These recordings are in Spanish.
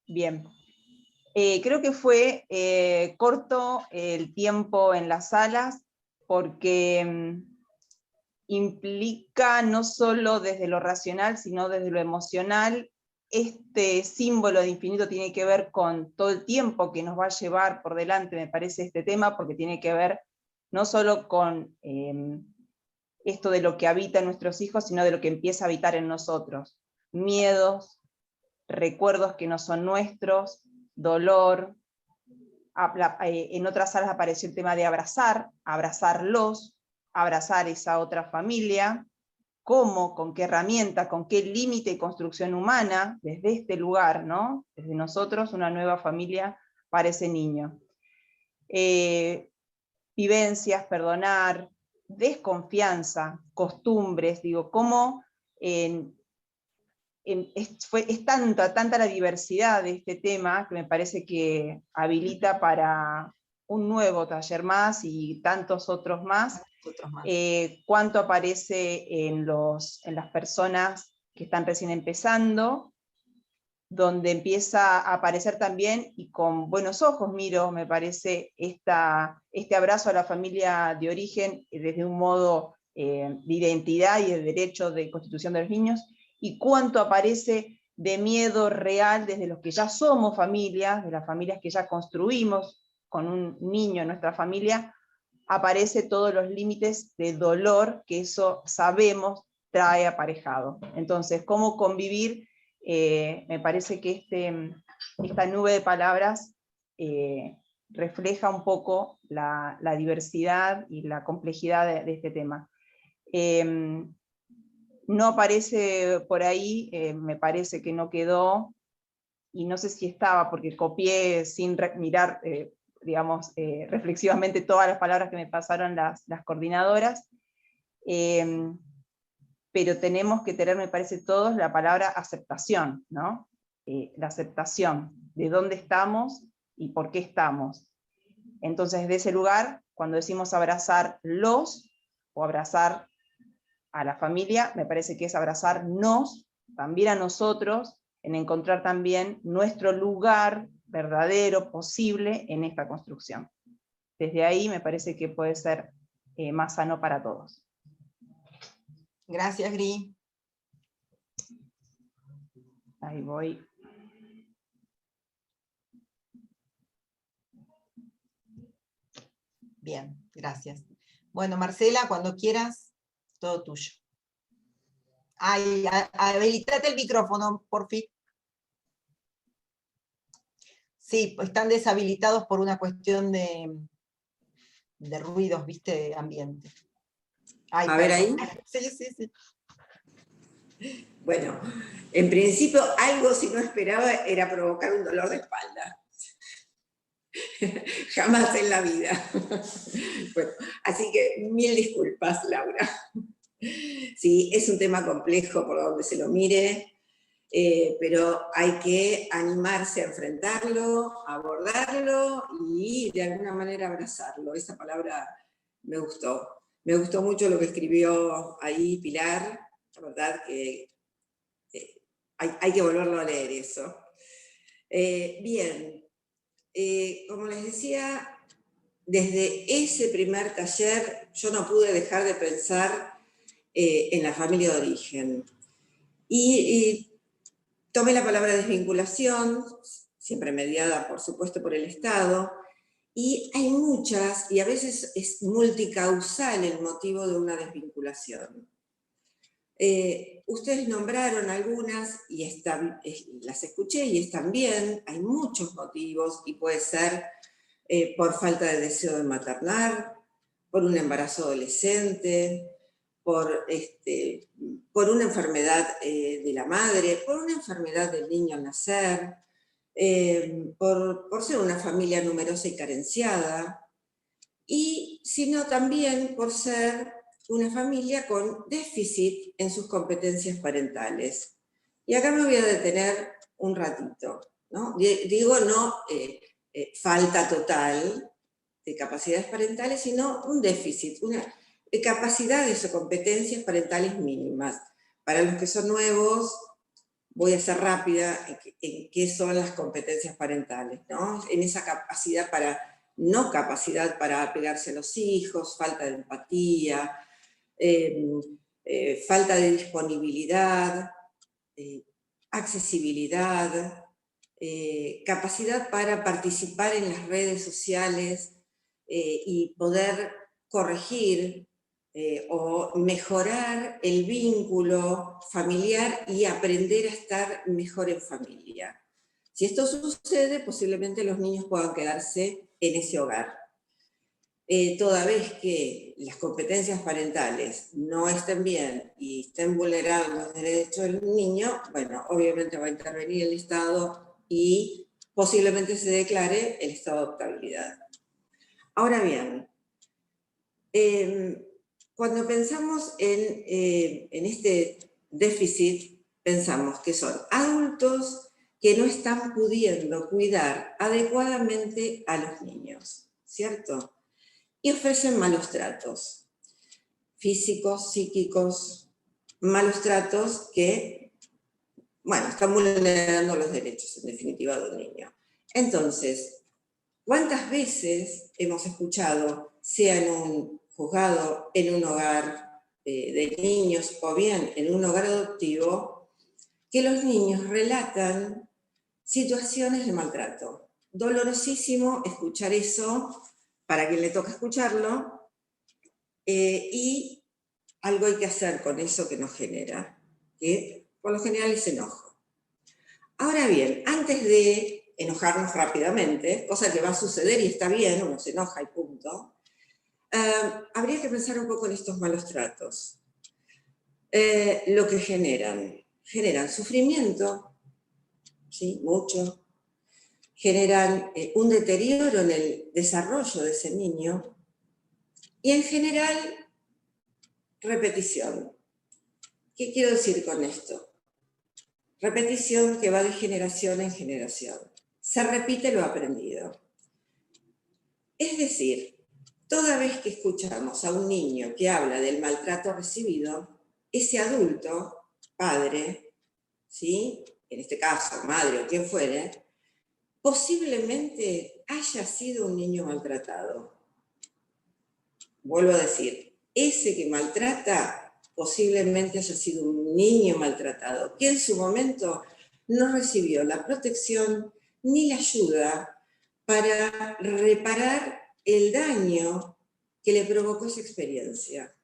Bien. Creo que fue corto el tiempo en las salas, porque implica no solo desde lo racional, sino desde lo emocional. Este símbolo de infinito tiene que ver con todo el tiempo que nos va a llevar por delante, me parece, este tema, porque tiene que ver no solo con esto de lo que habita en nuestros hijos, sino de lo que empieza a habitar en nosotros. Miedos, recuerdos que no son nuestros, dolor. En otras salas apareció el tema de abrazar, abrazarlos, abrazar esa otra familia. ¿Cómo? ¿Con qué herramienta? ¿Con qué límite y construcción humana? Desde este lugar, ¿no? Desde nosotros, una nueva familia para ese niño. Vivencias, perdonar, desconfianza, costumbres, digo, cómo es tanta la diversidad de este tema que me parece que habilita para un nuevo taller más y tantos otros más. Cuánto aparece en las personas que están recién empezando, donde empieza a aparecer también, y con buenos ojos miro, me parece, este abrazo a la familia de origen desde un modo de identidad y de derecho de constitución de los niños, y cuánto aparece de miedo real desde los que ya somos familias, de las familias que ya construimos con un niño en nuestra familia. Aparece todos los límites de dolor que eso sabemos trae aparejado. Entonces, cómo convivir, me parece que esta nube de palabras refleja un poco la diversidad y la complejidad de este tema. No aparece por ahí, me parece que no quedó, y no sé si estaba, porque copié sin mirar, digamos, reflexivamente todas las palabras que me pasaron las coordinadoras, pero tenemos que tener, me parece, todos la palabra aceptación, ¿no? La aceptación de dónde estamos y por qué estamos. Entonces, de ese lugar, cuando decimos abrazarlos o abrazar a la familia, me parece que es abrazarnos, también a nosotros, en encontrar también nuestro lugar verdadero, posible, en esta construcción. Desde ahí me parece que puede ser más sano para todos. Gracias, Gri. Ahí voy. Bien, gracias. Bueno, Marcela, cuando quieras, todo tuyo. Ay, habilitate el micrófono, por fin. Sí, están deshabilitados por una cuestión de ruidos, viste, de ambiente. Ay, a ver ahí. Sí. Bueno, en principio algo si no esperaba era provocar un dolor de espalda. Jamás en la vida. Bueno, así que mil disculpas, Laura. Sí, es un tema complejo por donde se lo mire, pero hay que animarse a enfrentarlo, a abordarlo y de alguna manera abrazarlo. Esa palabra me gustó. Me gustó mucho lo que escribió ahí Pilar, la verdad que hay que volverlo a leer eso. Bien, como les decía, desde ese primer taller yo no pude dejar de pensar en la familia de origen. Y tomé la palabra desvinculación, siempre mediada por supuesto por el Estado, y hay muchas, y a veces es multicausal el motivo de una desvinculación. Ustedes nombraron algunas, y las escuché y están bien, hay muchos motivos, y puede ser por falta de deseo de maternar, por un embarazo adolescente, por una enfermedad de la madre, por una enfermedad del niño al nacer, por ser una familia numerosa y carenciada, y sino también por ser una familia con déficit en sus competencias parentales. Y acá me voy a detener un ratito, ¿no? Digo, no falta total de capacidades parentales, sino un déficit, una capacidades o competencias parentales mínimas. Para los que son nuevos, voy a ser rápida en qué son las competencias parentales, ¿no? En esa capacidad no capacidad para apegarse a los hijos, falta de empatía, falta de disponibilidad, accesibilidad, capacidad para participar en las redes sociales y poder corregir o mejorar el vínculo familiar y aprender a estar mejor en familia. Si esto sucede, posiblemente los niños puedan quedarse en ese hogar. Toda vez que las competencias parentales no estén bien y estén vulnerando los derechos del niño, bueno, obviamente va a intervenir el Estado y posiblemente se declare el estado de adoptabilidad. Ahora bien, cuando pensamos en este déficit, pensamos que son adultos que no están pudiendo cuidar adecuadamente a los niños, ¿cierto? Y ofrecen malos tratos, físicos, psíquicos, malos tratos que, bueno, están vulnerando los derechos, en definitiva, de un niño. Entonces, ¿cuántas veces hemos escuchado, sea en un juzgado, en un hogar de niños o bien en un hogar adoptivo, que los niños relatan situaciones de maltrato? Dolorosísimo escuchar eso, para quien le toca escucharlo, y algo hay que hacer con eso que nos genera, que por lo general es enojo. Ahora bien, antes de enojarnos rápidamente, cosa que va a suceder y está bien, uno se enoja y punto, habría que pensar un poco en estos malos tratos. Lo que generan sufrimiento, ¿sí? Mucho, generan un deterioro en el desarrollo de ese niño y en general repetición. ¿Qué quiero decir con esto? Repetición que va de generación en generación. Se repite lo aprendido. Es decir, toda vez que escuchamos a un niño que habla del maltrato recibido, ese adulto, padre, ¿sí? En este caso, madre o quien fuere, posiblemente haya sido un niño maltratado. Vuelvo a decir, ese que maltrata posiblemente haya sido un niño maltratado, que en su momento no recibió la protección ni la ayuda para reparar el daño que le provocó esa experiencia.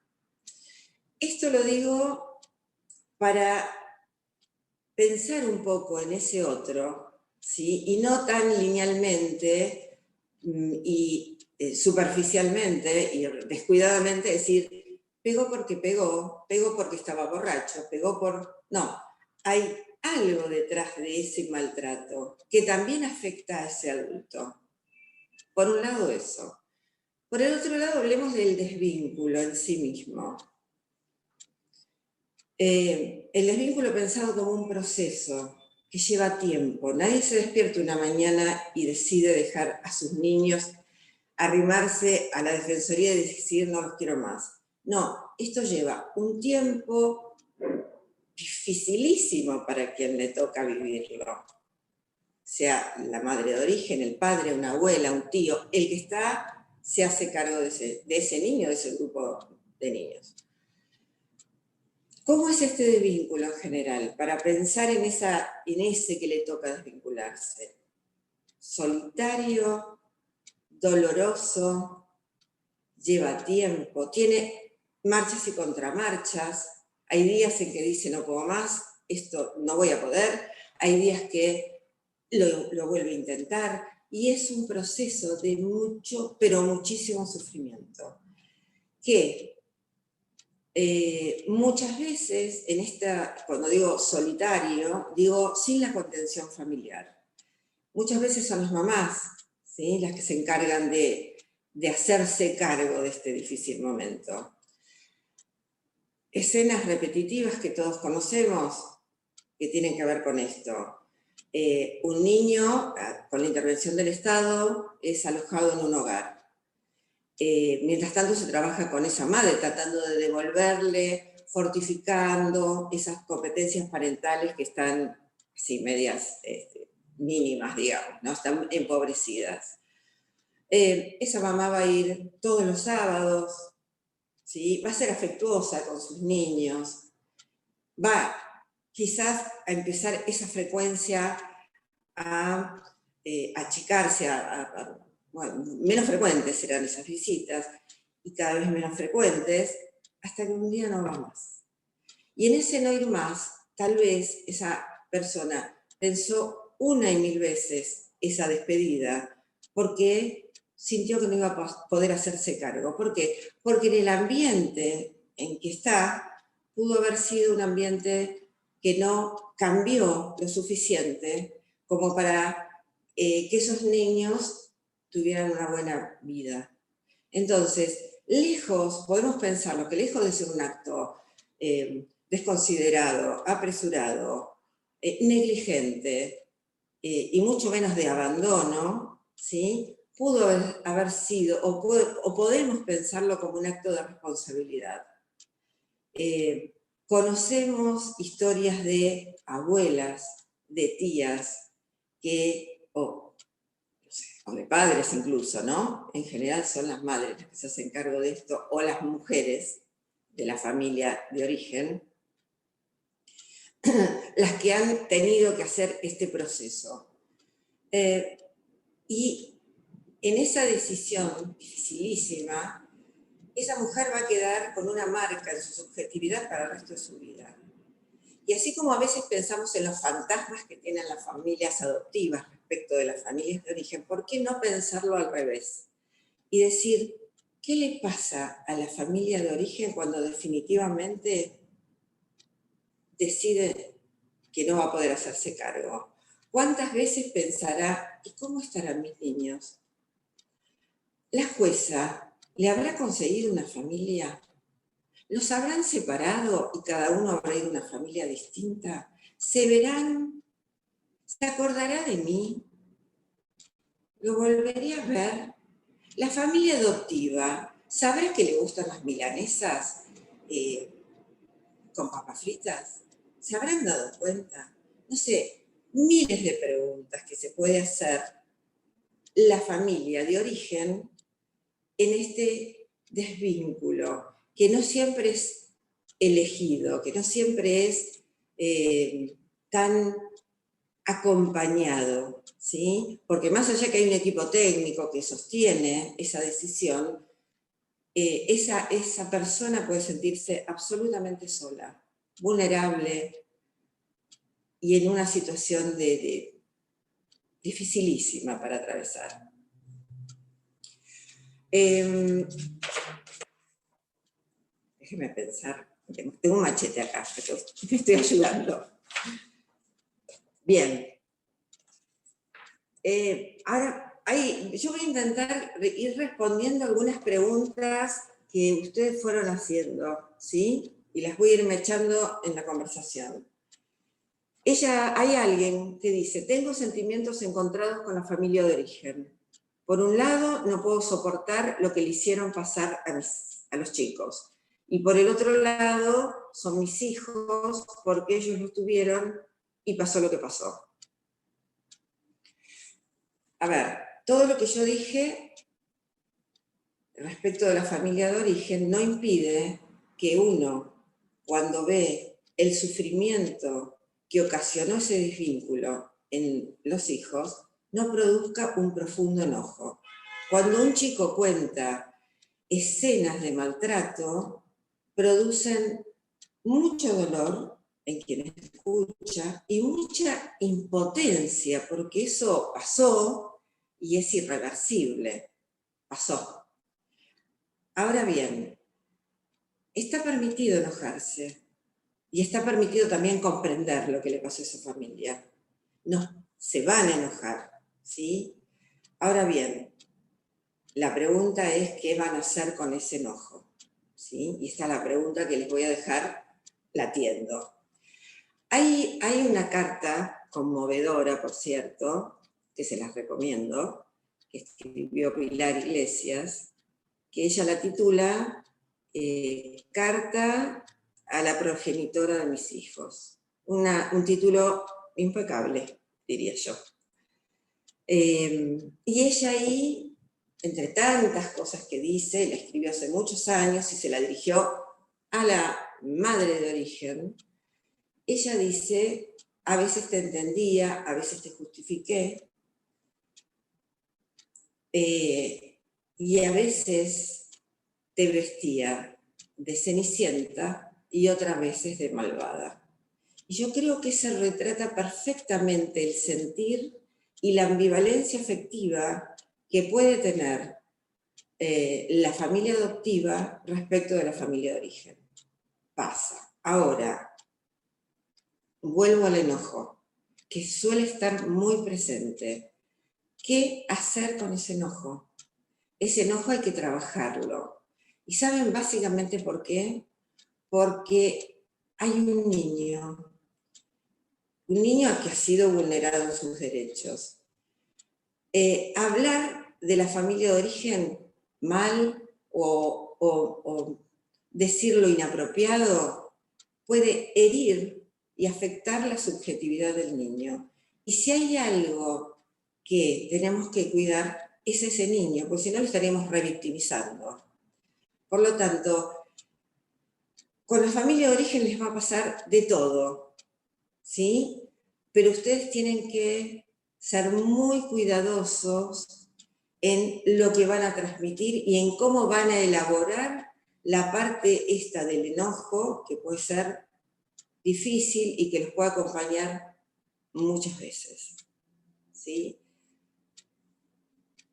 Esto lo digo para pensar un poco en ese otro, ¿sí? Y no tan linealmente y superficialmente y descuidadamente decir, pegó porque estaba borracho, pegó por... No, hay algo detrás de ese maltrato que también afecta a ese adulto. Por un lado eso. Por el otro lado hablemos del desvínculo en sí mismo. El desvínculo pensado como un proceso que lleva tiempo. Nadie se despierta una mañana y decide dejar a sus niños arrimarse a la defensoría y decir no los quiero más. No, esto lleva un tiempo dificilísimo para quien le toca vivirlo. Sea la madre de origen, el padre, una abuela, un tío, el que está se hace cargo de ese niño, de ese grupo de niños. ¿Cómo es este desvínculo en general? Para pensar en ese que le toca desvincularse. Solitario, doloroso, lleva tiempo, tiene marchas y contramarchas. Hay días en que dice no puedo más, esto no voy a poder. Hay días que lo vuelve a intentar. Y es un proceso de mucho, pero muchísimo sufrimiento. Que muchas veces, cuando digo solitario, digo sin la contención familiar. Muchas veces son las mamás, ¿sí? Las que se encargan de hacerse cargo de este difícil momento. Escenas repetitivas que todos conocemos que tienen que ver con esto. Un niño, con la intervención del Estado, es alojado en un hogar. Mientras tanto se trabaja con esa madre, tratando de devolverle fortificando esas competencias parentales que están así medias mínimas, digamos, ¿no? Están empobrecidas. Esa mamá va a ir todos los sábados, ¿sí? Va a ser afectuosa con sus niños, va quizás a empezar esa frecuencia a achicarse, bueno, menos frecuentes serán esas visitas, y cada vez menos frecuentes, hasta que un día no va más. Y en ese no ir más, tal vez esa persona pensó una y mil veces esa despedida, porque sintió que no iba a poder hacerse cargo. ¿Por qué? Porque en el ambiente en que está, pudo haber sido un ambiente que no cambió lo suficiente como para que esos niños tuvieran una buena vida. Entonces, podemos pensarlo, que lejos de ser un acto desconsiderado, apresurado, negligente, y mucho menos de abandono, ¿sí? Pudo haber sido, o podemos pensarlo como un acto de responsabilidad. Conocemos historias de abuelas, de tías, o de padres incluso, ¿no? En general son las madres las que se hacen cargo de esto, o las mujeres de la familia de origen, las que han tenido que hacer este proceso. Y en esa decisión dificilísima, esa mujer va a quedar con una marca en su subjetividad para el resto de su vida. Y así como a veces pensamos en los fantasmas que tienen las familias adoptivas respecto de las familias de origen, ¿por qué no pensarlo al revés? Y decir, ¿qué le pasa a la familia de origen cuando definitivamente decide que no va a poder hacerse cargo? ¿Cuántas veces pensará, ¿y cómo estarán mis niños? ¿La jueza le habrá conseguido una familia? ¿Los habrán separado y cada uno habrá ido a una familia distinta? ¿Se verán? ¿Se acordará de mí? ¿Lo volveré a ver? La familia adoptiva, ¿sabrá que le gustan las milanesas con papas fritas? ¿Se habrán dado cuenta? No sé, miles de preguntas que se puede hacer la familia de origen en este desvínculo, que no siempre es elegido, que no siempre es tan acompañado, ¿sí? Porque más allá que hay un equipo técnico que sostiene esa decisión, esa persona puede sentirse absolutamente sola, vulnerable y en una situación dificilísima para atravesar. Déjeme pensar, tengo un machete acá, pero te estoy ayudando. Bien. Ahora, yo voy a intentar ir respondiendo algunas preguntas que ustedes fueron haciendo, ¿sí? Y las voy a ir echando en la conversación. Hay alguien que dice, tengo sentimientos encontrados con la familia de origen. Por un lado, no puedo soportar lo que le hicieron pasar a los chicos. Y por el otro lado, son mis hijos, porque ellos lo tuvieron y pasó lo que pasó. A ver, todo lo que yo dije respecto de la familia de origen no impide que uno, cuando ve el sufrimiento que ocasionó ese desvínculo en los hijos, no produzca un profundo enojo. Cuando un chico cuenta escenas de maltrato, producen mucho dolor en quien escucha y mucha impotencia, porque eso pasó y es irreversible. Pasó. Ahora bien, está permitido enojarse y está permitido también comprender lo que le pasó a esa familia. No, se van a enojar, ¿sí? Ahora bien, la pregunta es qué van a hacer con ese enojo, ¿sí? Y esta es la pregunta que les voy a dejar latiendo. Hay una carta conmovedora, por cierto, que se las recomiendo, que escribió Pilar Iglesias, que ella la titula Carta a la progenitora de mis hijos. Un título impecable, diría yo. Y ella ahí, entre tantas cosas que dice, la escribió hace muchos años y se la dirigió a la madre de origen, ella dice, a veces te entendía, a veces te justifiqué, y a veces te vestía de cenicienta y otras veces de malvada. Y yo creo que se retrata perfectamente el sentir y la ambivalencia afectiva que puede tener la familia adoptiva respecto de la familia de origen. Pasa. Ahora, vuelvo al enojo, que suele estar muy presente. ¿Qué hacer con ese enojo? Ese enojo hay que trabajarlo. ¿Y saben básicamente por qué? Porque hay un niño que ha sido vulnerado en sus derechos. Hablar de la familia de origen mal o decir lo inapropiado puede herir y afectar la subjetividad del niño. Y si hay algo que tenemos que cuidar, es ese niño, porque si no lo estaríamos revictimizando. Por lo tanto, con la familia de origen les va a pasar de todo, ¿sí? Pero ustedes tienen que ser muy cuidadosos en lo que van a transmitir y en cómo van a elaborar la parte esta del enojo, que puede ser difícil y que los puede acompañar muchas veces, ¿sí?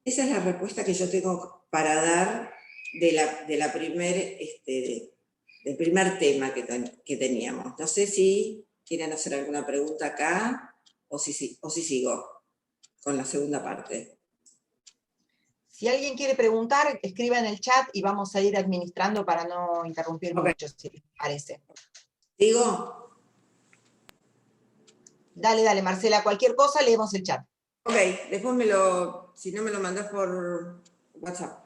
Esa es la respuesta que yo tengo para dar del primer tema que teníamos. No sé si quieren hacer alguna pregunta acá o si sigo con la segunda parte. Si alguien quiere preguntar, escriba en el chat y vamos a ir administrando para no interrumpir mucho, si les parece. ¿Sigo? Dale, Marcela, cualquier cosa leemos el chat. Ok, después si no me lo mandás por WhatsApp.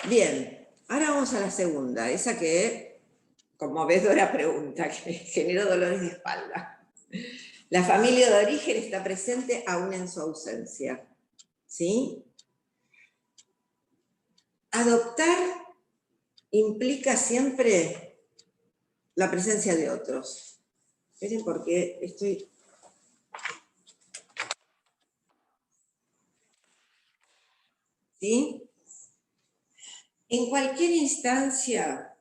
Bien, ahora vamos a la segunda, esa que, conmovedora pregunta, que generó dolores de espalda. La familia de origen está presente aún en su ausencia, ¿sí? Adoptar implica siempre la presencia de otros. Esperen porque estoy... ¿Sí? En cualquier instancia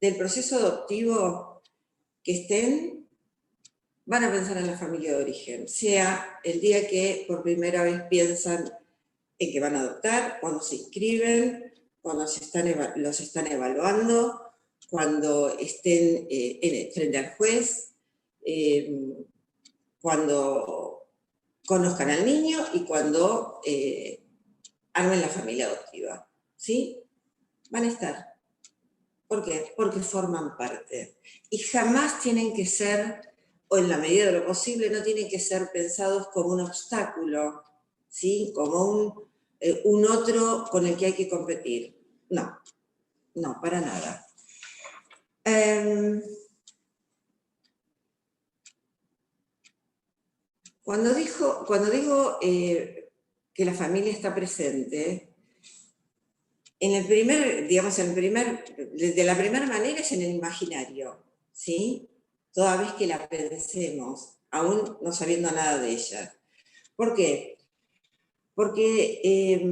del proceso adoptivo que estén, van a pensar en la familia de origen, sea el día que por primera vez piensan en que van a adoptar, cuando se inscriben, cuando los están evaluando, cuando estén frente al juez, cuando conozcan al niño y cuando armen la familia adoptiva, ¿sí? Van a estar. ¿Por qué? Porque forman parte. Y jamás tienen que ser, o en la medida de lo posible, no tienen que ser pensados como un obstáculo, ¿sí? Como un otro con el que hay que competir. No, no, para nada. Cuando digo que la familia está presente, de la primera manera es en el imaginario, ¿sí? Toda vez que la pensemos, aún no sabiendo nada de ella. ¿Por qué? Porque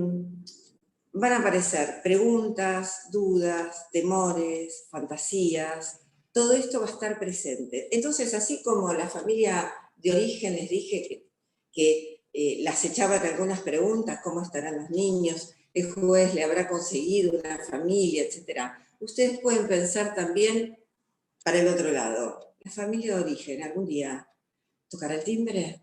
van a aparecer preguntas, dudas, temores, fantasías, todo esto va a estar presente. Entonces, así como la familia de origen les dije que las echaban algunas preguntas, ¿cómo estarán los niños? El juez le habrá conseguido una familia, etc. Ustedes pueden pensar también para el otro lado. La familia de origen algún día tocará el timbre.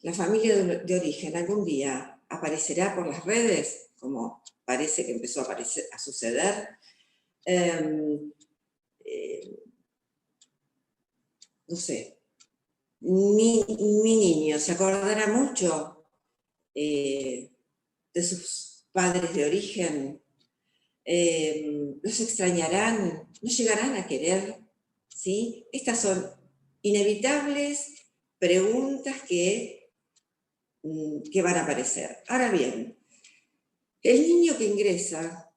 La familia de origen algún día aparecerá por las redes, como parece que empezó a suceder. No sé. Mi niño se acordará mucho de sus padres de origen, ¿Los extrañarán? ¿No llegarán a querer? ¿Sí? Estas son inevitables preguntas que van a aparecer. Ahora bien, el niño que ingresa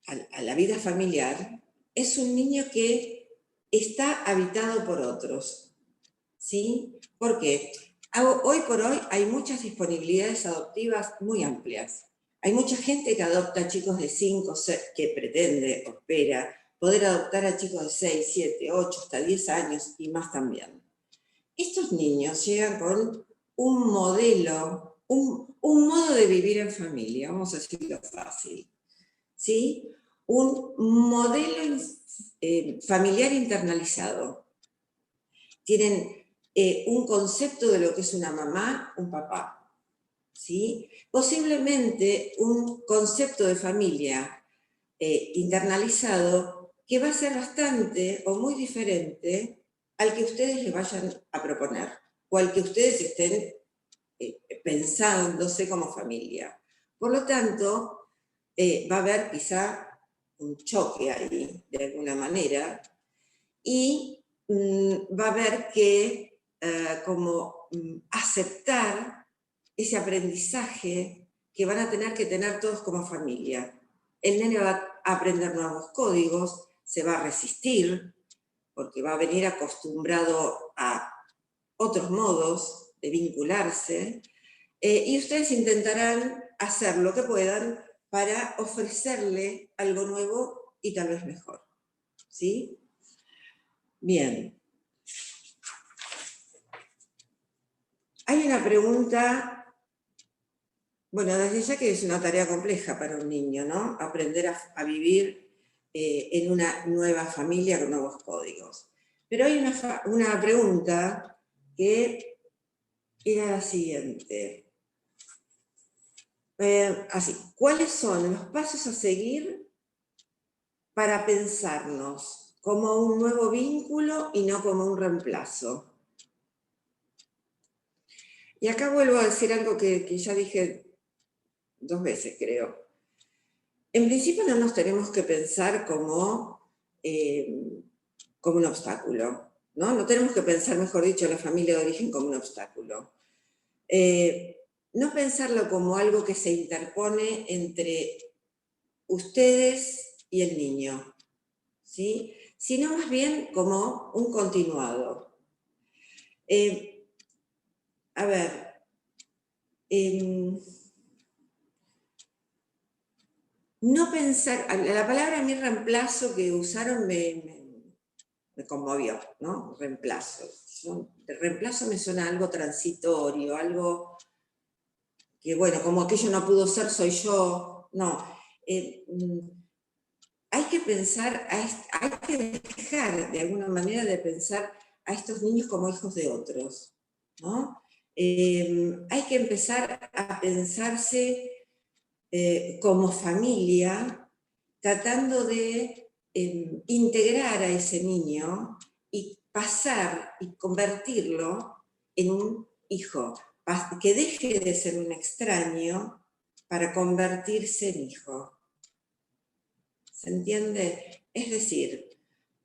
a la vida familiar es un niño que está habitado por otros, ¿sí? ¿Por qué? Hoy por hoy hay muchas disponibilidades adoptivas muy amplias. Hay mucha gente que adopta a chicos de 5, 6, que pretende o espera poder adoptar a chicos de 6, 7, 8, hasta 10 años y más también. Estos niños llegan con un modelo, un modo de vivir en familia, vamos a decirlo fácil, ¿sí? Un modelo familiar internalizado. Tienen un concepto de lo que es una mamá, un papá, ¿sí? Posiblemente un concepto de familia internalizado que va a ser bastante o muy diferente al que ustedes les vayan a proponer o al que ustedes estén pensándose como familia. Por lo tanto, va a haber quizá un choque ahí, de alguna manera, y va a haber que aceptar ese aprendizaje que van a tener que tener todos como familia. El nene va a aprender nuevos códigos, se va a resistir, porque va a venir acostumbrado a otros modos de vincularse, y ustedes intentarán hacer lo que puedan para ofrecerle algo nuevo y tal vez mejor. ¿Sí? Bien. Hay una pregunta, bueno, desde ya que es una tarea compleja para un niño, ¿no? Aprender a vivir en una nueva familia con nuevos códigos. Pero hay una pregunta que era la siguiente. Así, ¿cuáles son los pasos a seguir para pensarnos como un nuevo vínculo y no como un reemplazo? Y acá vuelvo a decir algo que ya dije 2 veces, creo. En principio no nos tenemos que pensar como un obstáculo, ¿no? No tenemos que pensar, mejor dicho, la familia de origen como un obstáculo. No pensarlo como algo que se interpone entre ustedes y el niño, ¿sí? Sino más bien como un continuado. A ver, no pensar, la palabra mi reemplazo que usaron me conmovió, ¿no? Reemplazo. De reemplazo me suena algo transitorio, algo que, bueno, como aquello no pudo ser, soy yo. No. Hay que pensar, hay que dejar de alguna manera de pensar a estos niños como hijos de otros, ¿no? Hay que empezar a pensarse como familia, tratando de integrar a ese niño y pasar y convertirlo en un hijo, que deje de ser un extraño para convertirse en hijo. ¿Se entiende? Es decir,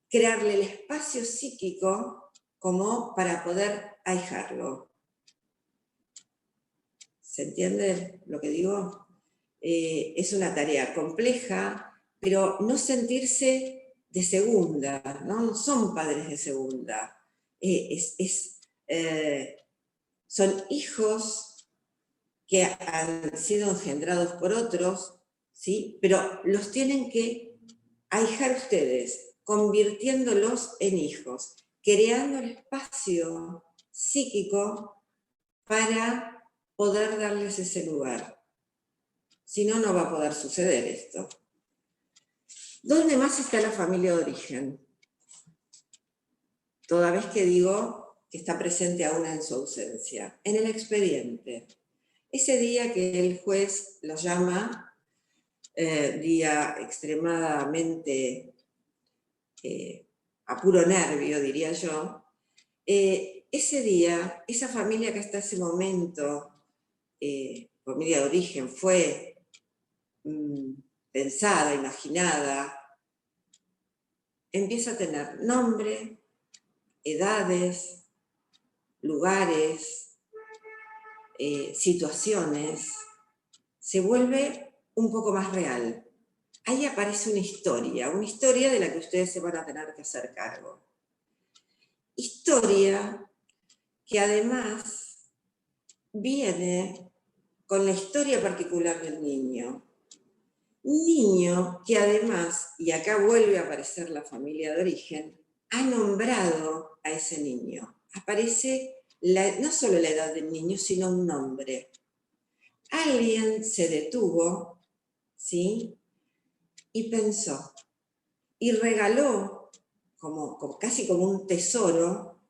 crearle el espacio psíquico como para poder ahijarlo. ¿Se entiende lo que digo? Es una tarea compleja, pero no sentirse de segunda, no son padres de segunda. Son hijos que han sido engendrados por otros, ¿sí? Pero los tienen que ahijar ustedes, convirtiéndolos en hijos, creando el espacio psíquico para poder darles ese lugar. Si no, no va a poder suceder esto. ¿Dónde más está la familia de origen? Toda vez que digo que está presente aún en su ausencia. En el expediente. Ese día que el juez lo llama, día extremadamente a puro nervio, diría yo, ese día, esa familia que hasta ese momento, familia de origen, fue pensada, imaginada, empieza a tener nombre, edades, lugares, situaciones, se vuelve un poco más real. Ahí aparece una historia de la que ustedes se van a tener que hacer cargo. Historia que además viene con la historia particular del niño. Niño que además, y acá vuelve a aparecer la familia de origen, ha nombrado a ese niño. Aparece no solo la edad del niño, sino un nombre. Alguien se detuvo, ¿sí? Y pensó, y regaló, casi como un tesoro,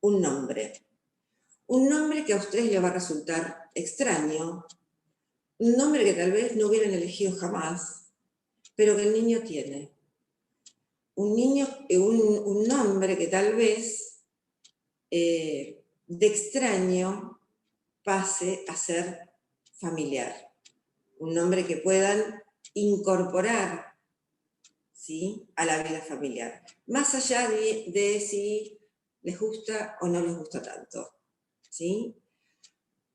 un nombre. Un nombre que a ustedes les va a resultar extraño, un nombre que tal vez no hubieran elegido jamás, pero que el niño tiene. Un nombre que tal vez de extraño pase a ser familiar. Un nombre que puedan incorporar, ¿sí?, a la vida familiar. Más allá de si les gusta o no les gusta tanto, ¿sí?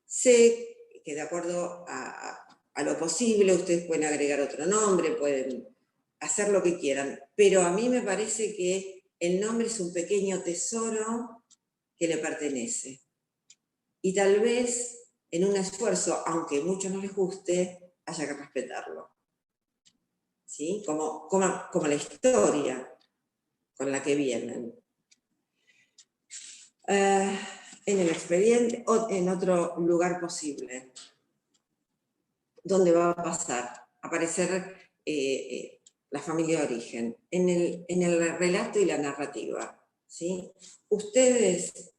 Sé que de acuerdo a lo posible ustedes pueden agregar otro nombre, pueden hacer lo que quieran, pero a mí me parece que el nombre es un pequeño tesoro que le pertenece. Y tal vez en un esfuerzo, aunque a muchos no les guste, haya que respetarlo. ¿Sí? Como la historia con la que vienen. En el expediente o en otro lugar posible, donde va a pasar, a aparecer la familia de origen, en el relato y la narrativa, ¿sí? Ustedes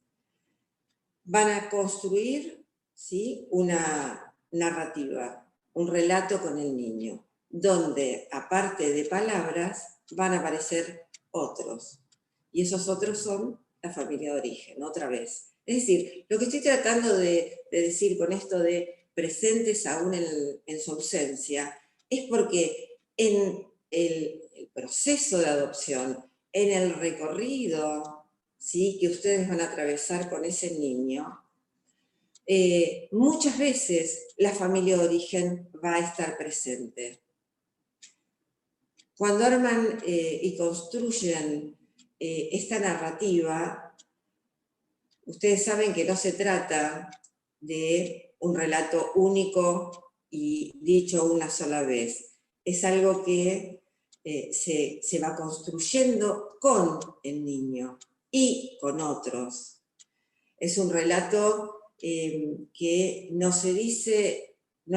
van a construir, ¿sí?, una narrativa, un relato con el niño, donde aparte de palabras van a aparecer otros, y esos otros son la familia de origen, otra vez. Es decir, lo que estoy tratando de decir con esto de presentes aún en su ausencia, es porque en el proceso de adopción, en el recorrido, ¿sí?, que ustedes van a atravesar con ese niño, muchas veces la familia de origen va a estar presente. Cuando arman y construyen esta narrativa, ustedes saben que no se trata de un relato único y dicho una sola vez. Es algo que se va construyendo con el niño y con otros. Es un relato que no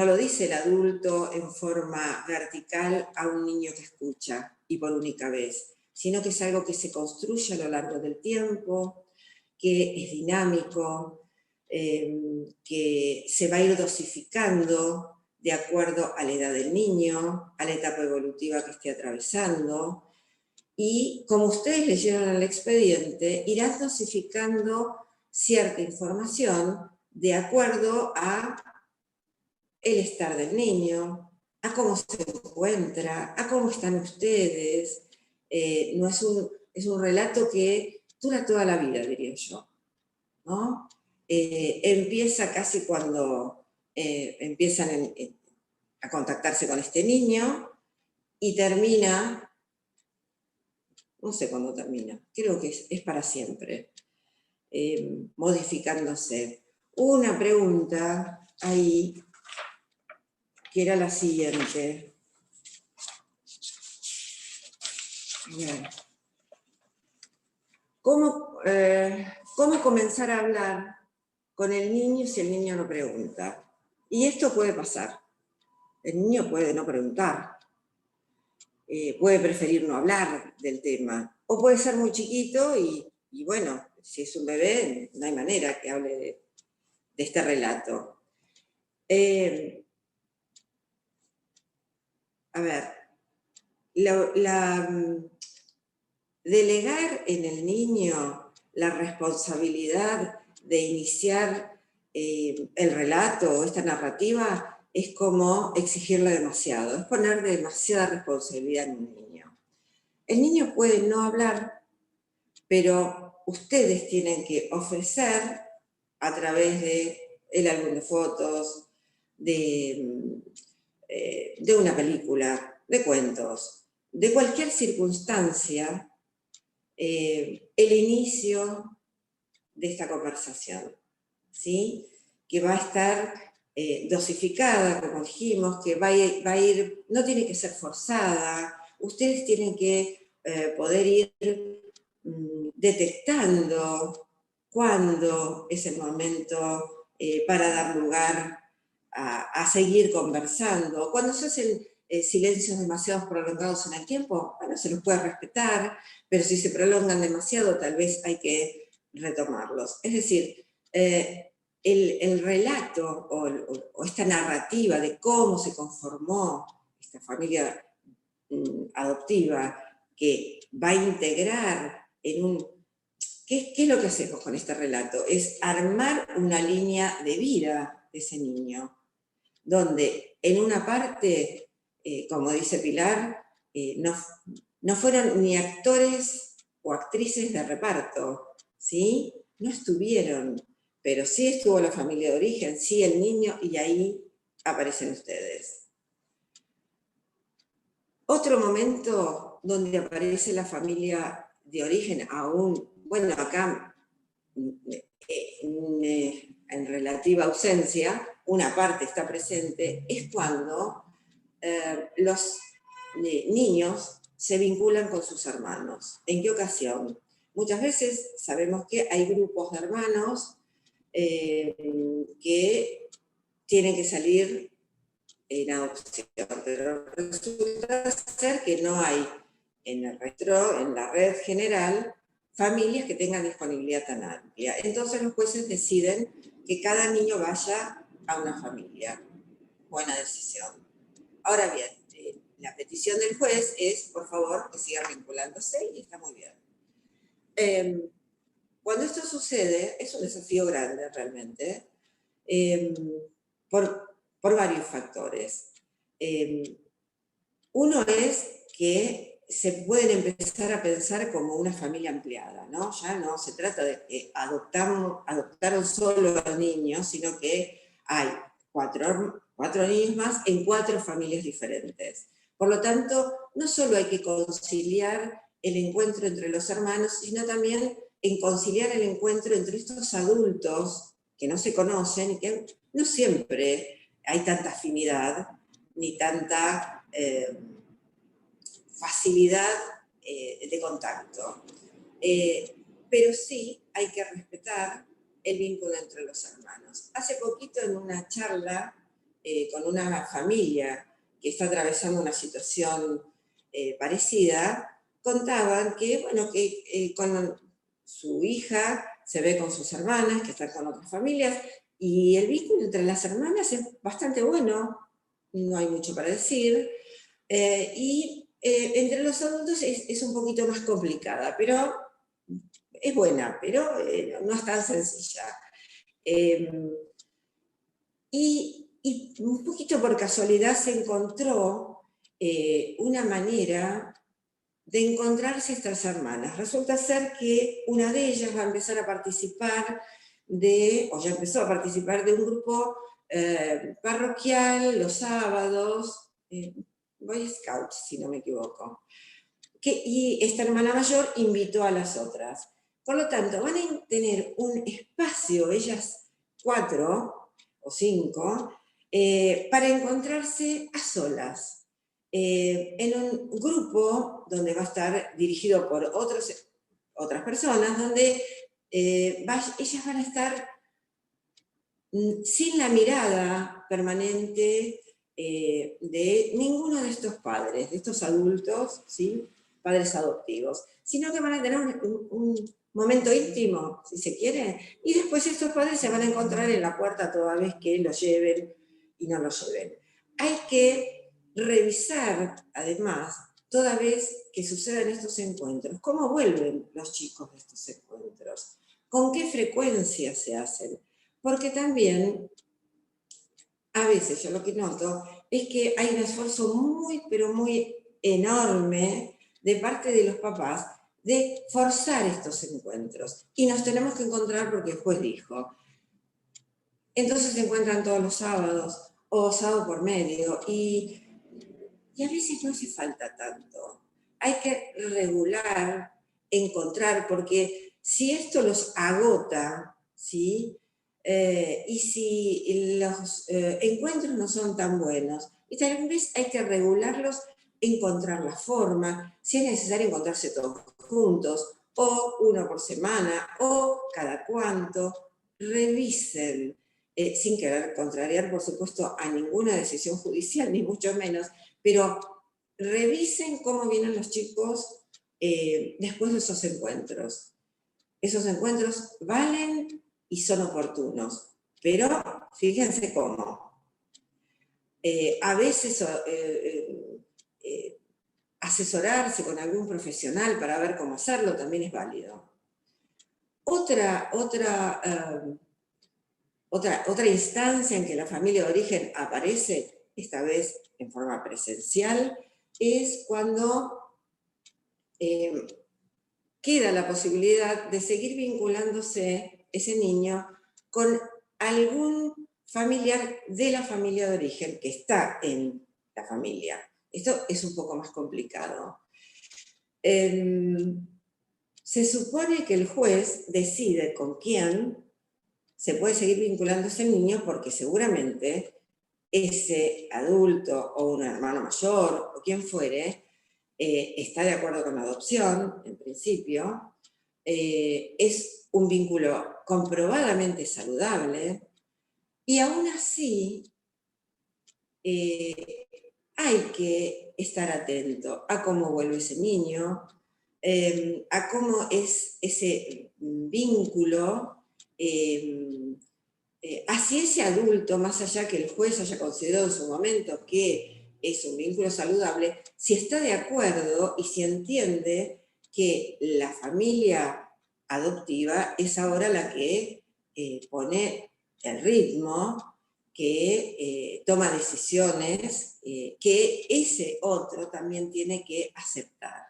lo dice el adulto en forma vertical a un niño que escucha y por única vez, sino que es algo que se construye a lo largo del tiempo, que es dinámico, que se va a ir dosificando de acuerdo a la edad del niño, a la etapa evolutiva que esté atravesando, y como ustedes leyeron en el expediente, irán dosificando cierta información de acuerdo a el estar del niño, a cómo se encuentra, a cómo están ustedes. No es un relato que dura toda la vida, diría yo, ¿no? Empieza casi cuando empiezan a contactarse con este niño y termina, no sé cuándo termina, creo que es para siempre, modificándose. Una pregunta ahí que era la siguiente. Bien. ¿Cómo comenzar a hablar con el niño si el niño no pregunta? Y esto puede pasar. El niño puede no preguntar, puede preferir no hablar del tema, o puede ser muy chiquito y bueno, si es un bebé, no hay manera que hable de este relato. A ver, delegar en el niño la responsabilidad de iniciar el relato o esta narrativa es como exigirle demasiado, es poner demasiada responsabilidad en un niño. El niño puede no hablar, pero ustedes tienen que ofrecer a través del álbum de fotos, de una película, de cuentos, de cualquier circunstancia, el inicio de esta conversación, ¿sí? Que va a estar dosificada, como dijimos, que va a ir, no tiene que ser forzada, ustedes tienen que poder ir detectando cuándo es el momento para dar lugar a seguir conversando. Cuando se hacen silencios demasiado prolongados en el tiempo, bueno, se los puede respetar, pero si se prolongan demasiado, tal vez hay que retomarlos. Es decir, el relato o esta narrativa de cómo se conformó esta familia adoptiva que va a integrar en un... ¿Qué es lo que hacemos con este relato? Es armar una línea de vida de ese niño, donde en una parte, como dice Pilar, no fueron ni actores o actrices de reparto, ¿sí? No estuvieron, pero sí estuvo la familia de origen, sí el niño, y ahí aparecen ustedes. Otro momento donde aparece la familia de origen, aún, bueno, acá en relativa ausencia, una parte está presente, es cuando los niños se vinculan con sus hermanos. ¿En qué ocasión? Muchas veces sabemos que hay grupos de hermanos que tienen que salir en adopción, pero resulta ser que no hay en la red general familias que tengan disponibilidad tan amplia. Entonces los jueces deciden que cada niño vaya a una familia. Buena decisión. Ahora bien, la petición del juez es, por favor, que sigan vinculándose y está muy bien. Cuando esto sucede, es un desafío grande realmente, por varios factores. Uno es que se pueden empezar a pensar como una familia ampliada, ¿no? Ya no se trata de que adoptaron solo a niños, sino que hay cuatro niños más en 4 familias diferentes. Por lo tanto, no solo hay que conciliar el encuentro entre los hermanos, sino también en conciliar el encuentro entre estos adultos que no se conocen y que no siempre hay tanta afinidad ni tanta facilidad de contacto. Pero sí hay que respetar el vínculo entre los hermanos. Hace poquito en una charla con una familia que está atravesando una situación parecida, contaban que, bueno, que con su hija se ve con sus hermanas, que están con otras familias, y el vínculo entre las hermanas es bastante bueno, no hay mucho para decir, y entre los adultos es un poquito más complicada, pero es buena, pero no es tan sencilla. Y un poquito por casualidad se encontró una manera de encontrarse estas hermanas. Resulta ser que una de ellas va a empezar a participar o ya empezó a participar de un grupo parroquial los sábados, Boy Scouts, si no me equivoco. Y esta hermana mayor invitó a las otras. Por lo tanto, van a tener un espacio, ellas 4 o 5, para encontrarse a solas, en un grupo donde va a estar dirigido por otras personas, donde ellas van a estar sin la mirada permanente de ninguno de estos padres, de estos adultos, ¿sí? Padres adoptivos, sino que van a tener un momento íntimo, si se quiere, y después estos padres se van a encontrar en la puerta toda vez que los lleven y no los lleven. Hay que revisar, además, toda vez que sucedan estos encuentros, cómo vuelven los chicos de estos encuentros, con qué frecuencia se hacen, porque también a veces yo lo que noto es que hay un esfuerzo muy, pero muy enorme de parte de los papás de forzar estos encuentros. Y nos tenemos que encontrar porque el juez dijo. Entonces se encuentran todos los sábados, o sábado por medio, y a veces no hace falta tanto. Hay que regular, encontrar, porque si esto los agota, ¿sí? Y si los encuentros no son tan buenos, y tal vez hay que regularlos, encontrar la forma, si es necesario encontrarse todos juntos, o uno por semana, o cada cuánto, revisen, sin querer contrariar, por supuesto, a ninguna decisión judicial, ni mucho menos, pero revisen cómo vienen los chicos después de esos encuentros. Esos encuentros valen y son oportunos, pero fíjense cómo. A veces asesorarse con algún profesional para ver cómo hacerlo también es válido. Otra instancia en que la familia de origen aparece, esta vez en forma presencial, es cuando queda la posibilidad de seguir vinculándose ese niño con algún familiar de la familia de origen que está en la familia. Esto es un poco más complicado. Se supone que el juez decide con quién se puede seguir vinculando ese niño porque seguramente ese adulto o un hermano mayor o quien fuere está de acuerdo con la adopción, en principio, es un vínculo comprobadamente saludable y aún así hay que estar atento a cómo vuelve ese niño, a cómo es ese vínculo hacia ese adulto, más allá que el juez haya considerado en su momento que es un vínculo saludable, si está de acuerdo y si entiende que la familia adoptiva es ahora la que pone el ritmo, que toma decisiones, que ese otro también tiene que aceptar.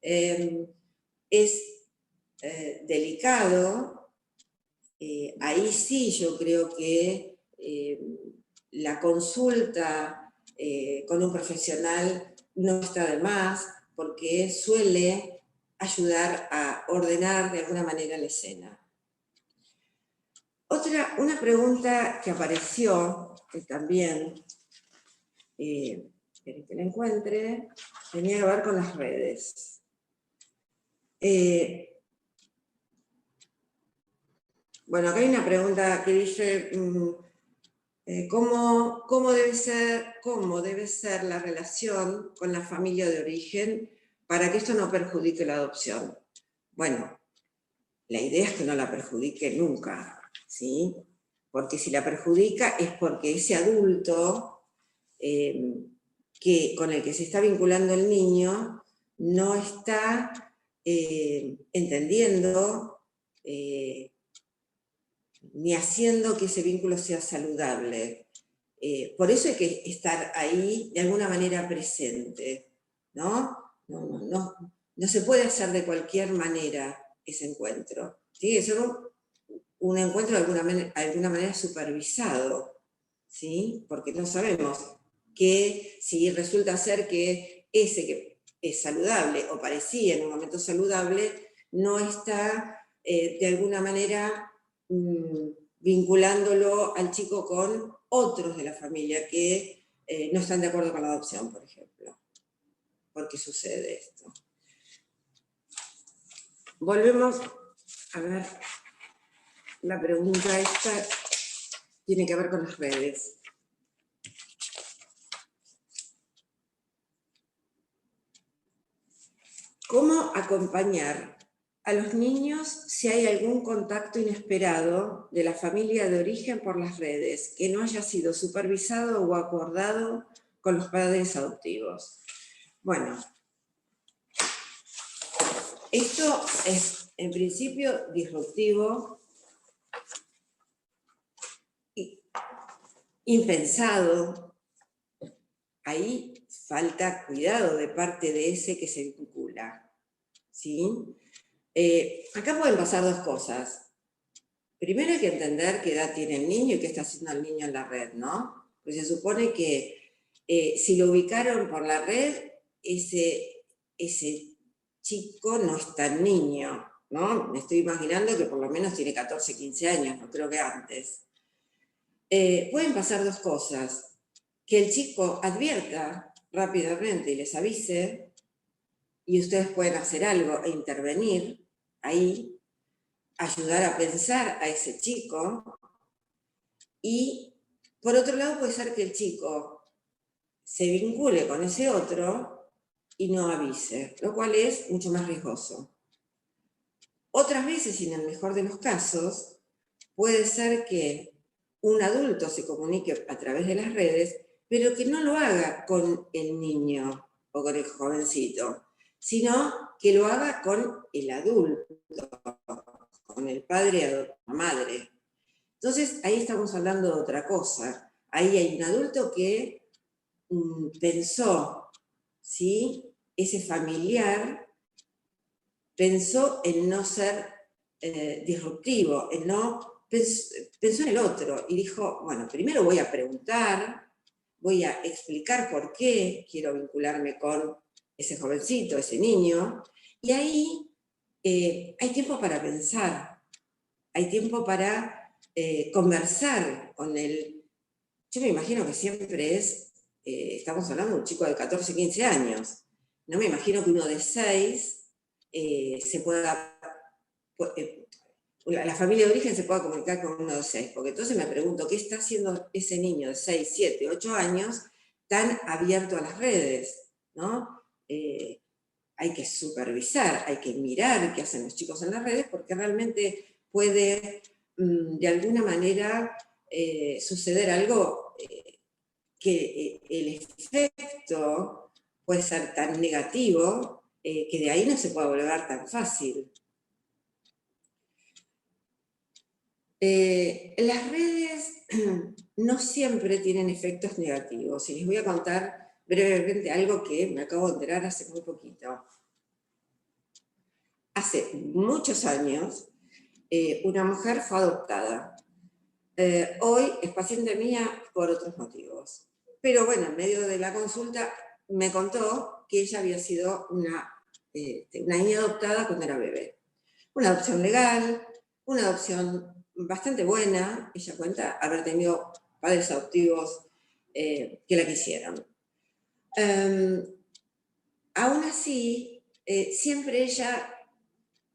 Es delicado. Ahí sí yo creo que la consulta con un profesional no está de más porque suele ayudar a ordenar de alguna manera la escena. Una pregunta que apareció también, esperen que la encuentre, tenía que ver con las redes. Bueno, acá hay una pregunta que dice, ¿cómo debe ser la relación con la familia de origen para que esto no perjudique la adopción? Bueno, la idea es que no la perjudique nunca, ¿sí? Porque si la perjudica es porque ese adulto con el que se está vinculando el niño no está entendiendo ni haciendo que ese vínculo sea saludable. Por eso hay que estar ahí de alguna manera presente, ¿no? No se puede hacer de cualquier manera ese encuentro. Tiene que ser un encuentro de alguna manera supervisado, ¿sí? Porque no sabemos que si resulta ser que ese que es saludable o parecía en un momento saludable, no está de alguna manera vinculándolo al chico con otros de la familia que no están de acuerdo con la adopción, por ejemplo. ¿Por qué sucede esto? Volvemos a ver, la pregunta esta tiene que ver con las redes. ¿Cómo acompañar a los niños si hay algún contacto inesperado de la familia de origen por las redes que no haya sido supervisado o acordado con los padres adoptivos? Bueno, esto es en principio disruptivo impensado, ahí falta cuidado de parte de ese que se vincula, ¿sí? Acá pueden pasar dos cosas. Primero hay que entender qué edad tiene el niño y qué está haciendo el niño en la red, ¿no? Pues se supone que si lo ubicaron por la red, ese chico no es tan niño, ¿no? Me estoy imaginando que por lo menos tiene 14, 15 años, no creo que antes. Pueden pasar dos cosas. Que el chico advierta rápidamente y les avise, y ustedes pueden hacer algo e intervenir ahí, ayudar a pensar a ese chico, y por otro lado puede ser que el chico se vincule con ese otro y no avise, lo cual es mucho más riesgoso. Otras veces, y en el mejor de los casos, puede ser que un adulto se comunique a través de las redes, pero que no lo haga con el niño o con el jovencito, sino que lo haga con el adulto, con el padre o la madre. Entonces, ahí estamos hablando de otra cosa. Ahí hay un adulto que pensó, ¿sí? Ese familiar pensó en no ser disruptivo, en no pensó en el otro y dijo, bueno, primero voy a preguntar, voy a explicar por qué quiero vincularme con ese jovencito, ese niño, y ahí hay tiempo para pensar, hay tiempo para conversar con él. Yo me imagino que siempre estamos hablando de un chico de 14, 15 años, no me imagino que uno de 6 se pueda... la familia de origen se pueda comunicar con uno de 6, porque entonces me pregunto, ¿qué está haciendo ese niño de 6, 7, 8 años tan abierto a las redes? ¿No? Hay que supervisar, hay que mirar qué hacen los chicos en las redes, porque realmente puede, de alguna manera, suceder algo que el efecto puede ser tan negativo que de ahí no se puede volver tan fácil. Las redes no siempre tienen efectos negativos, y les voy a contar brevemente algo que me acabo de enterar hace muy poquito. Hace muchos años, una mujer fue adoptada. Hoy es paciente mía por otros motivos. Pero bueno, en medio de la consulta me contó que ella había sido una niña adoptada cuando era bebé. Una adopción legal, una adopción bastante buena. Ella cuenta haber tenido padres adoptivos que la quisieron. Aún así, siempre ella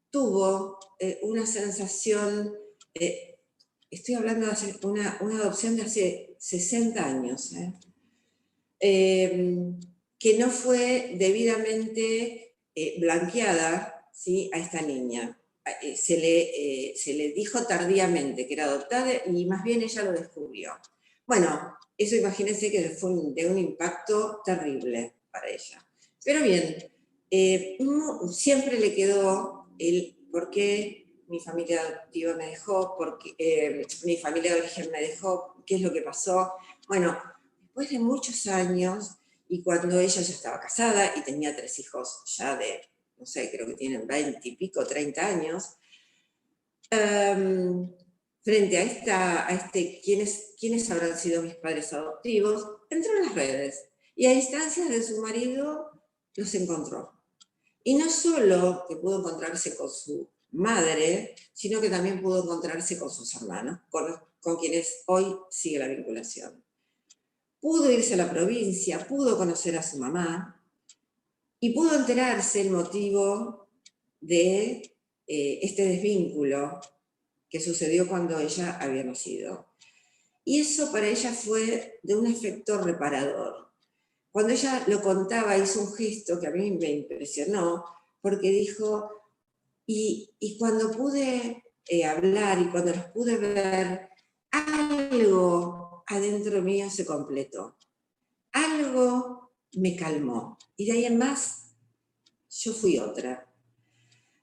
tuvo una sensación, estoy hablando de una adopción de hace 60 años, que no fue debidamente blanqueada, ¿sí?, a esta niña. Se le dijo tardíamente que era adoptada y más bien ella lo descubrió. Bueno, eso imagínense que fue de un impacto terrible para ella. Pero bien, siempre le quedó el por qué mi familia adoptiva me dejó, porque mi familia de origen me dejó, qué es lo que pasó. Bueno, después de muchos años, y cuando ella ya estaba casada y tenía 3 hijos ya de, no sé, creo que tienen 20 y pico, 30 años, frente a ¿quiénes habrán sido mis padres adoptivos? Entró en las redes y a instancias de su marido los encontró. Y no solo que pudo encontrarse con su madre, sino que también pudo encontrarse con sus hermanos, con quienes hoy sigue la vinculación. Pudo irse a la provincia, pudo conocer a su mamá y pudo enterarse el motivo de este desvínculo que sucedió cuando ella había nacido. Y eso para ella fue de un efecto reparador. Cuando ella lo contaba, hizo un gesto que a mí me impresionó, porque dijo, y cuando pude hablar y cuando los pude ver, algo adentro mío se completó. Algo me calmó. Y de ahí en más, yo fui otra.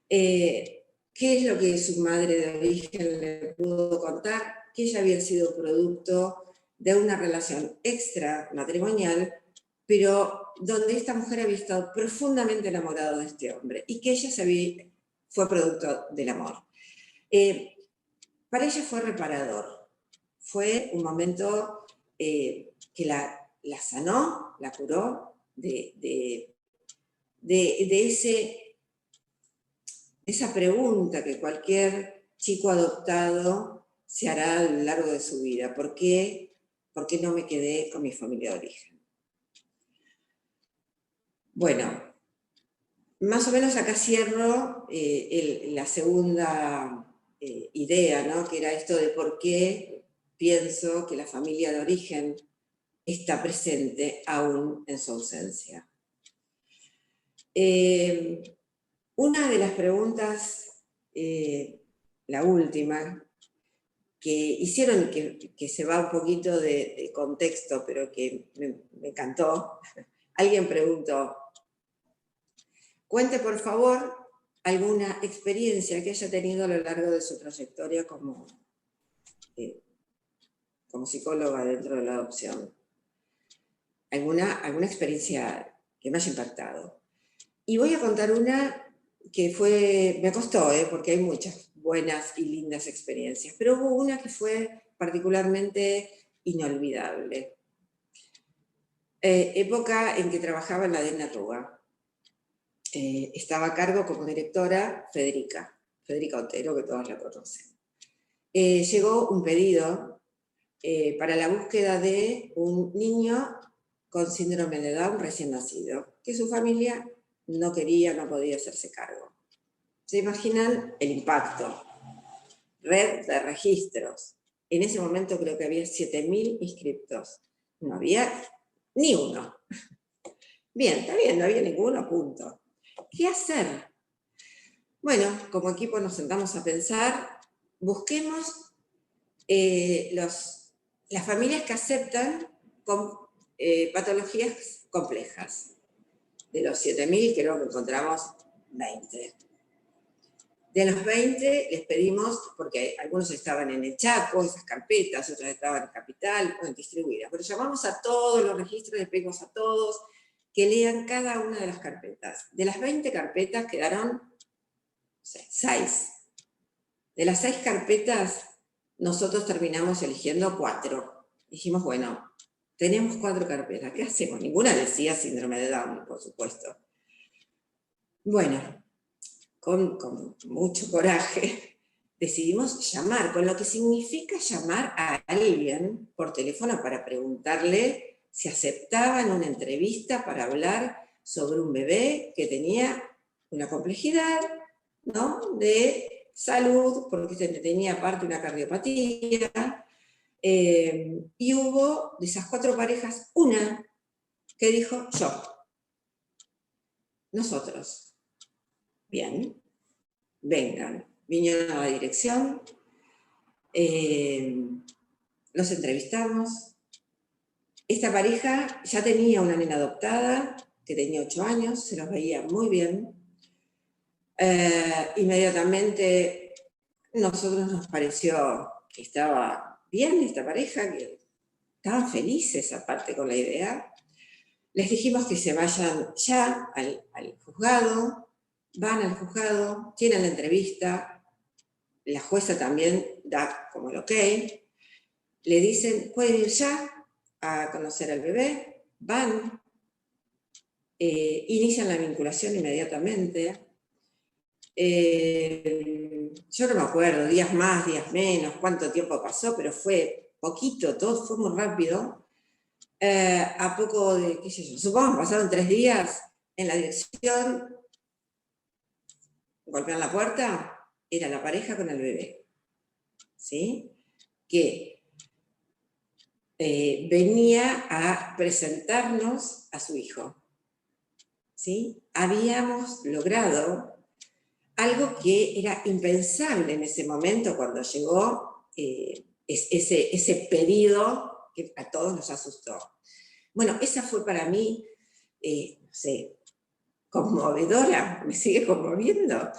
¿Qué es lo que su madre de origen le pudo contar? Que ella había sido producto de una relación extramatrimonial, pero donde esta mujer había estado profundamente enamorada de este hombre y que ella fue producto del amor. Para ella fue reparador, fue un momento que la sanó, la curó de esa pregunta que cualquier chico adoptado se hará a lo largo de su vida. ¿Por qué no me quedé con mi familia de origen? Bueno, más o menos acá cierro la segunda idea, ¿no? Que era esto de por qué pienso que la familia de origen está presente aún en su ausencia. Una de las preguntas, la última, que hicieron, que se va un poquito de contexto, pero que me encantó. Alguien preguntó: cuente por favor alguna experiencia que haya tenido a lo largo de su trayectoria como psicóloga dentro de la adopción. Alguna experiencia que me haya impactado. Y voy a contar una que me costó, porque hay muchas buenas y lindas experiencias, pero hubo una que fue particularmente inolvidable. Época en que trabajaba en la DENA Rúa. Estaba a cargo como directora Federica Otero, que todos la conocen. Llegó un pedido para la búsqueda de un niño con síndrome de Down recién nacido, que su familia no podía hacerse cargo. ¿Se imaginan el impacto? Red de registros. En ese momento creo que había 7.000 inscriptos. No había ni uno. Bien, está bien, no había ninguno, punto. ¿Qué hacer? Bueno, como equipo nos sentamos a pensar, busquemos las familias que aceptan con patologías complejas. De los 7.000 creo que encontramos 20. De los 20 les pedimos, porque algunos estaban en el Chaco, esas carpetas, otros estaban en Capital, distribuidas, pero llamamos a todos los registros, les pedimos a todos que lean cada una de las carpetas. De las 20 carpetas quedaron 6. De las 6 carpetas, nosotros terminamos eligiendo 4. Dijimos, bueno, tenemos 4 carpetas, ¿qué hacemos? Ninguna decía síndrome de Down, por supuesto. Bueno, con mucho coraje, decidimos llamar, con lo que significa llamar a alguien por teléfono para preguntarle si aceptaban una entrevista para hablar sobre un bebé que tenía una complejidad, ¿no?, de salud, porque tenía aparte una cardiopatía, y hubo de esas 4 parejas una que dijo: yo, nosotros. Bien, vengan. Vinieron a la dirección, los entrevistamos. Esta pareja ya tenía una nena adoptada que tenía 8 años, se los veía muy bien. Inmediatamente nosotros nos pareció que estaba bien esta pareja, que estaban felices aparte con la idea. Les dijimos que se vayan ya al juzgado. Van al juzgado, tienen la entrevista, la jueza también da como el ok, le dicen: pueden ir ya a conocer al bebé, van, inician la vinculación inmediatamente. Yo no me acuerdo, días más, días menos, cuánto tiempo pasó, pero fue poquito, todo fue muy rápido. A poco de, qué sé yo, supongo que pasaron 3 días en la dirección. Golpean la puerta, era la pareja con el bebé, ¿sí? Que venía a presentarnos a su hijo, ¿sí? Habíamos logrado algo que era impensable en ese momento cuando llegó ese pedido que a todos nos asustó. Bueno, esa fue para mí, no sé, conmovedora, me sigue conmoviendo.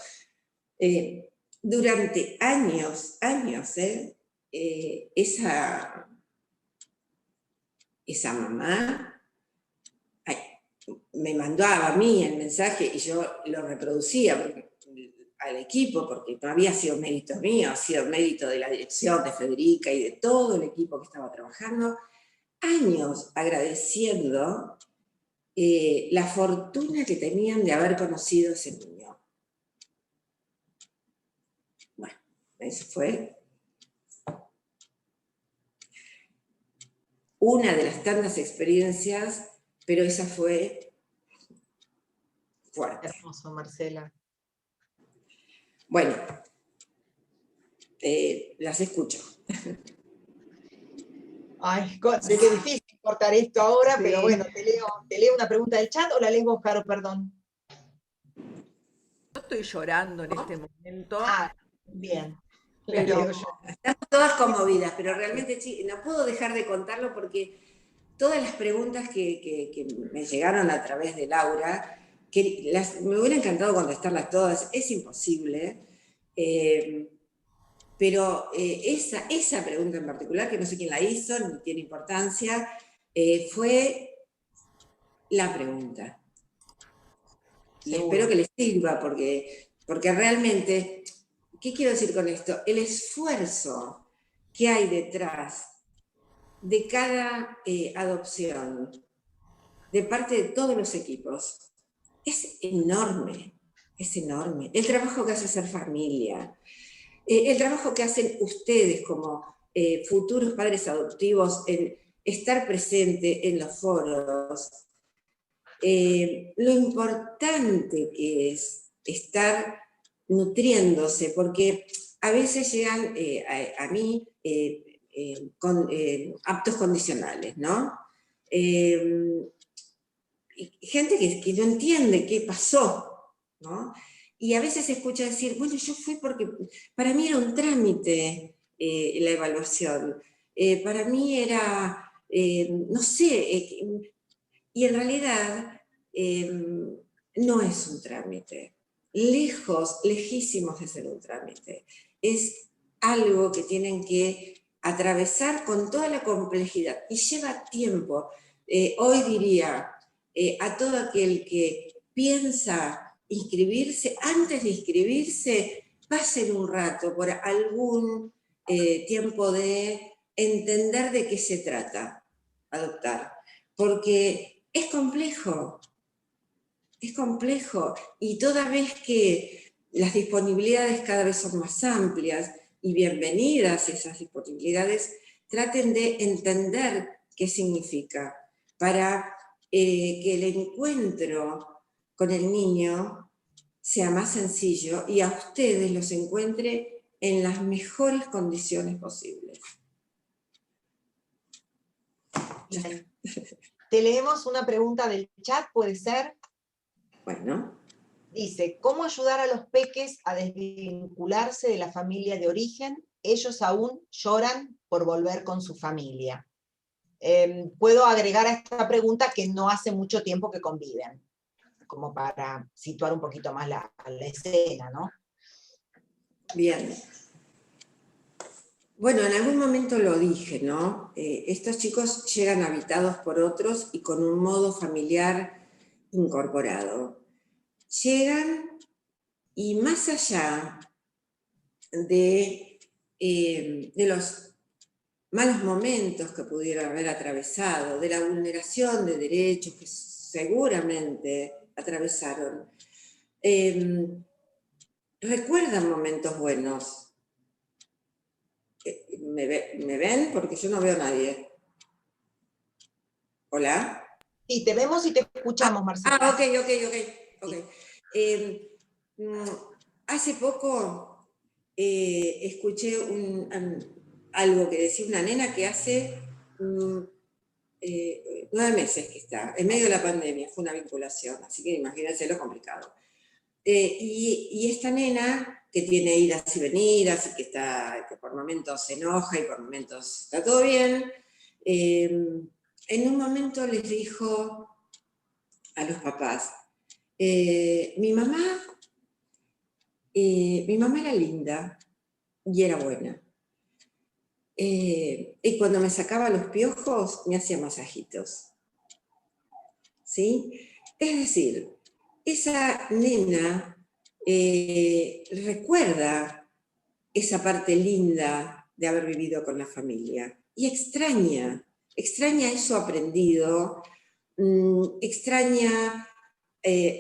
Durante años, esa mamá me mandaba a mí el mensaje y yo lo reproducía al equipo, porque no había sido mérito mío, ha sido mérito de la dirección, de Federica y de todo el equipo que estaba trabajando, años agradeciendo la fortuna que tenían de haber conocido a ese niño. Bueno, eso fue una de las tantas experiencias, pero esa fue fuerte. Hermoso, Marcela. Bueno, las escucho. Ay, qué difícil cortar esto ahora, Sí. pero bueno, te leo una pregunta del chat o la leo vos, Caro, perdón. Yo estoy llorando en este momento. Ah, bien. La Pero- leo yo. Estamos todas conmovidas, pero realmente sí, no puedo dejar de contarlo porque todas las preguntas que me llegaron a través de Laura, me hubiera encantado contestarlas todas, es imposible, pero esa pregunta en particular, que no sé quién la hizo, ni tiene importancia, fue la pregunta. Y Seguro. espero que les sirva, porque realmente, ¿qué quiero decir con esto? El esfuerzo que hay detrás de cada adopción, de parte de todos los equipos, es enorme, es enorme. El trabajo que hace Ser Familia, el trabajo que hacen ustedes como futuros padres adoptivos en estar presente en los foros, lo importante que es estar nutriéndose, porque a veces llegan a mí con aptos condicionales, ¿no? Gente que no entiende qué pasó, ¿no? Y a veces se escucha decir, bueno, yo fui porque para mí era un trámite la evaluación, para mí era, no sé, y en realidad no es un trámite, lejísimos de ser un trámite, es algo que tienen que atravesar con toda la complejidad y lleva tiempo. Hoy diría a todo aquel que piensa inscribirse, antes de inscribirse, pasen un rato por algún tiempo de entender de qué se trata adoptar, porque es complejo, y toda vez que las disponibilidades cada vez son más amplias y bienvenidas esas disponibilidades, traten de entender qué significa para que el encuentro con el niño sea más sencillo y a ustedes los encuentre en las mejores condiciones posibles. Ya está. Te leemos una pregunta del chat, ¿puede ser? Bueno. Dice, ¿cómo ayudar a los peques a desvincularse de la familia de origen? Ellos aún lloran por volver con su familia. Puedo agregar a esta pregunta que no hace mucho tiempo que conviven, como para situar un poquito más la escena, ¿no? Bien. Bueno, en algún momento lo dije, ¿no? Estos chicos llegan habitados por otros y con un modo familiar incorporado. Llegan y más allá de los malos momentos que pudieron haber atravesado, de la vulneración de derechos que seguramente atravesaron, recuerdan momentos buenos. ¿Me ven? Porque yo no veo a nadie. ¿Hola? Sí, te vemos y te escuchamos, Marcela. Ok. Hace poco escuché algo que decía una nena que hace 9 meses que está, en medio de la pandemia, fue una vinculación, así que imagínense lo complicado. Y esta nena, que tiene idas y venidas, y que por momentos se enoja y por momentos está todo bien, en un momento les dijo a los papás, mi mamá era linda y era buena. y cuando me sacaba los piojos, me hacía masajitos. ¿Sí? Es decir, esa nena recuerda esa parte linda de haber vivido con la familia y extraña eso aprendido, extraña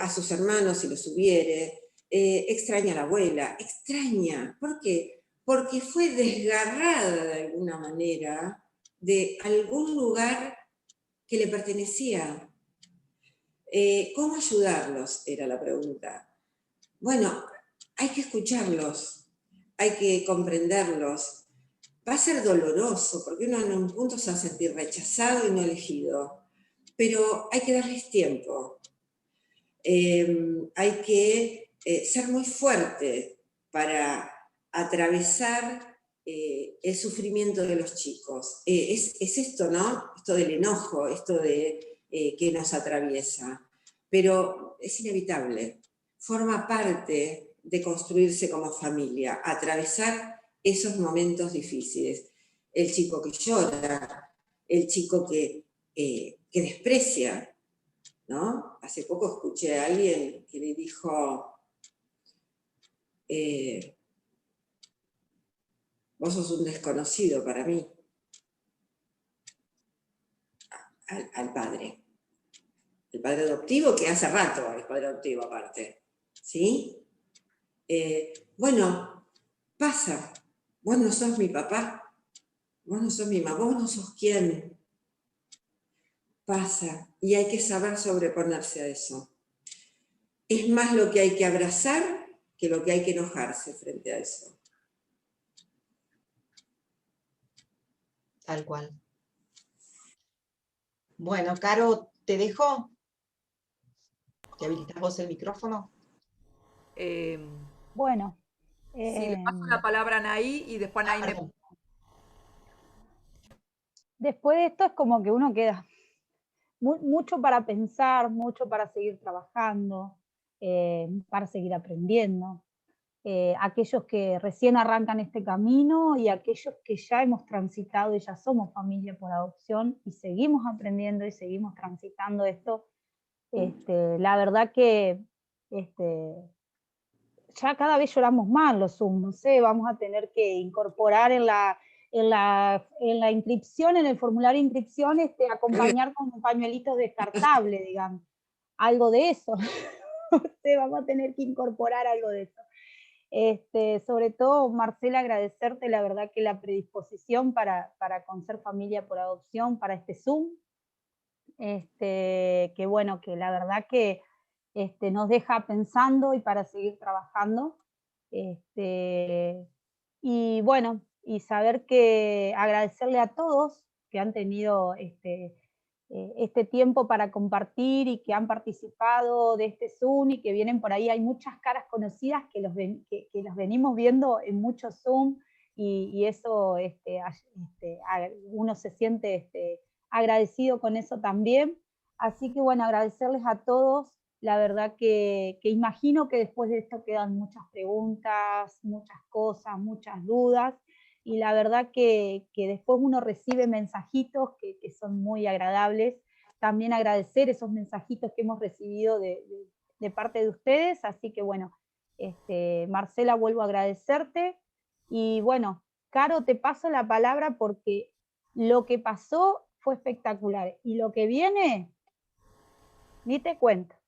a sus hermanos si los hubiere, extraña a la abuela, extraña. ¿Por qué? Porque fue desgarrada de alguna manera de algún lugar que le pertenecía. ¿Cómo ayudarlos? Era la pregunta. Bueno, hay que escucharlos, hay que comprenderlos. Va a ser doloroso, porque uno en un punto se va a sentir rechazado y no elegido, pero hay que darles tiempo. Hay que ser muy fuerte para atravesar el sufrimiento de los chicos. Es esto, ¿no? Esto del enojo, esto de que nos atraviesa. Pero es inevitable. Forma parte de construirse como familia, atravesar esos momentos difíciles. El chico que llora, el chico que desprecia, ¿no? Hace poco escuché a alguien que le dijo, vos sos un desconocido para mí, al padre. El padre adoptivo, que hace rato es padre adoptivo aparte, ¿sí? Bueno, pasa, vos no sos mi papá, vos no sos mi mamá, vos no sos quién. Pasa, y hay que saber sobreponerse a eso. Es más lo que hay que abrazar que lo que hay que enojarse frente a eso. Tal cual. Bueno, Caro, ¿te dejo? ¿Te habilitas vos el micrófono? Eh, Bueno, sí, le paso la palabra a Anaí y después Anaí me... Perdón. después de esto es como que uno queda mucho para pensar, mucho para seguir trabajando, para seguir aprendiendo. Aquellos que recién arrancan este camino y aquellos que ya hemos transitado y ya somos familia por adopción y seguimos aprendiendo y seguimos transitando esto, la verdad que ya cada vez lloramos más los Zoom, no sé, vamos a tener que incorporar en la inscripción, en el formulario de inscripción, acompañar con un pañuelito descartable, digamos, algo de eso. No sé, vamos a tener que incorporar algo de eso. Sobre todo, Marcela, agradecerte la verdad que la predisposición para con Ser Familia por Adopción, para este Zoom, que bueno, que la verdad que nos deja pensando y para seguir trabajando. Y bueno, y saber que agradecerle a todos que han tenido este tiempo para compartir y que han participado de este Zoom y que vienen por ahí. Hay muchas caras conocidas que los venimos viendo en muchos Zoom y eso uno se siente agradecido con eso también. Así que bueno, agradecerles a todos. La verdad que imagino que después de esto quedan muchas preguntas, muchas cosas, muchas dudas, y la verdad que después uno recibe mensajitos que son muy agradables. También agradecer esos mensajitos que hemos recibido de parte de ustedes, así que bueno, Marcela, vuelvo a agradecerte, y bueno, Caro, te paso la palabra porque lo que pasó fue espectacular, y lo que viene, ni te cuento.